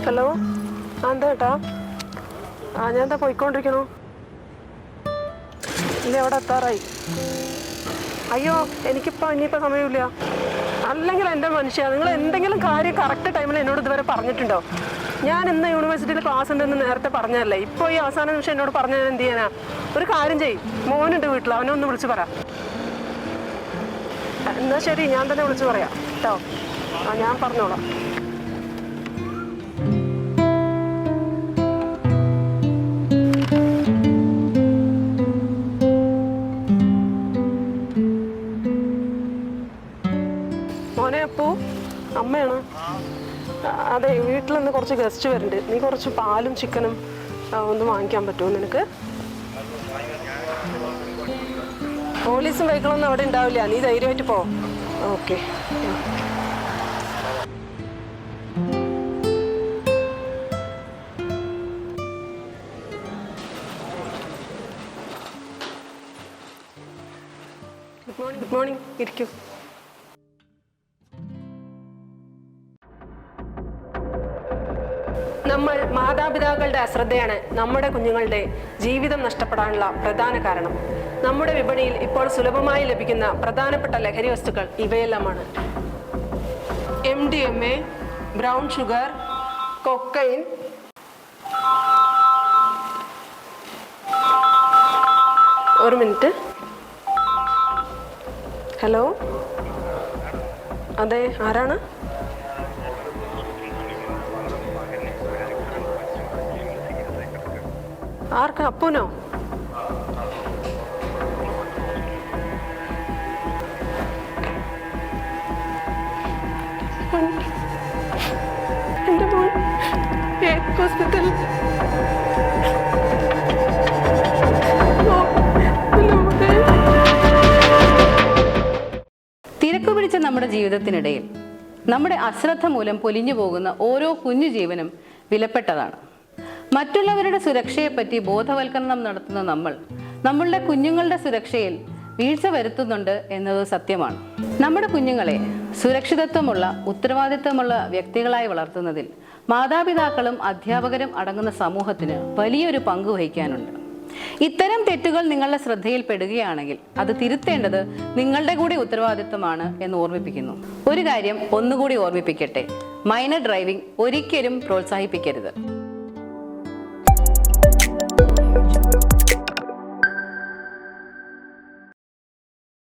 Hello, എന്താ ഏട്ടാ? ഞാൻ എന്താ പോയിക്കൊണ്ടിരിക്കണു. ഇല്ല, അവിടെ എത്താറായി. അയ്യോ, ഇനിയിപ്പോൾ സമയമില്ല. അല്ലെങ്കിൽ എൻ്റെ മനുഷ്യ, നിങ്ങൾ എന്തെങ്കിലും കാര്യം കറക്റ്റ് ടൈമിൽ എന്നോട് ഇതുവരെ പറഞ്ഞിട്ടുണ്ടോ? ഞാൻ ഇന്ന് യൂണിവേഴ്സിറ്റിയിൽ ക്ലാസ് ഉണ്ടെന്ന് നേരത്തെ പറഞ്ഞതല്ലേ. ഇപ്പോൾ ഈ അവസാന നിമിഷം എന്നോട് പറഞ്ഞാൽ എന്ത് ചെയ്യാനാ? ഒരു കാര്യം ചെയ്യും, മോനുണ്ട് വീട്ടിൽ, അവനെ ഒന്ന് വിളിച്ച് പറ. എന്നാൽ ശരി, ഞാൻ തന്നെ വിളിച്ച് പറയാം കേട്ടോ. ഞാൻ പറഞ്ഞോളാം. മോനെ അപ്പു, അമ്മയാണ്. അതെ, വീട്ടിൽ നിന്ന് കുറച്ച് ഗസ്റ്റ് വരുന്നുണ്ട്. നീ കുറച്ച് പാലും ചിക്കനും ഒന്ന് വാങ്ങിക്കാൻ പറ്റുമോ നിനക്ക്? പോലീസും വെഹിക്കിളൊന്നും അവിടെ ഉണ്ടാവില്ല, നീ ധൈര്യമായിട്ട് പോ. ഓക്കെ. Good morning. ഇരിക്കൂ. നമ്മൾ മാതാപിതാക്കളുടെ അശ്രദ്ധയാണ് നമ്മുടെ കുഞ്ഞുങ്ങളുടെ ജീവിതം നഷ്ടപ്പെടാനുള്ള പ്രധാന കാരണം. നമ്മുടെ വിപണിയിൽ ഇപ്പോൾ സുലഭമായി ലഭിക്കുന്ന പ്രധാനപ്പെട്ട ലഹരി വസ്തുക്കൾ ഇവയെല്ലാമാണ്: MDMA, ബ്രൗൺ ഷുഗർ, കൊക്കൈൻ. ഒരു മിനിറ്റ്. ഹലോ, അതെ, ആരാണ്? ആർക്കാ? അപ്പൂനോ? എന്റെ മോൻ ഹോസ്പിറ്റലിൽ. തിരക്ക് പിടിച്ച നമ്മുടെ ജീവിതത്തിനിടയിൽ നമ്മുടെ അശ്രദ്ധ മൂലം പൊലിഞ്ഞു പോകുന്ന ഓരോ കുഞ്ഞു ജീവനും വിലപ്പെട്ടതാണ്. മറ്റുള്ളവരുടെ സുരക്ഷയെപ്പറ്റി ബോധവൽക്കരണം നടത്തുന്ന നമ്മളുടെ കുഞ്ഞുങ്ങളുടെ സുരക്ഷയിൽ വീഴ്ച വരുത്തുന്നുണ്ട് എന്നത് സത്യമാണ്. നമ്മുടെ കുഞ്ഞുങ്ങളെ സുരക്ഷിതത്വമുള്ള, ഉത്തരവാദിത്വമുള്ള വ്യക്തികളായി വളർത്തുന്നതിൽ മാതാപിതാക്കളും അധ്യാപകരും അടങ്ങുന്ന സമൂഹത്തിന് വലിയൊരു പങ്ക് വഹിക്കാനുണ്ട്. ഇത്തരം തെറ്റുകൾ നിങ്ങളുടെ ശ്രദ്ധയിൽപ്പെടുകയാണെങ്കിൽ അത് തിരുത്തേണ്ടത് നിങ്ങളുടെ കൂടി ഉത്തരവാദിത്വമാണ് എന്ന് ഓർമ്മിപ്പിക്കുന്നു. ഒരു കാര്യം ഒന്നുകൂടി ഓർമ്മിപ്പിക്കട്ടെ: മൈനർ ഡ്രൈവിംഗ് ഒരിക്കലും പ്രോത്സാഹിപ്പിക്കരുത്.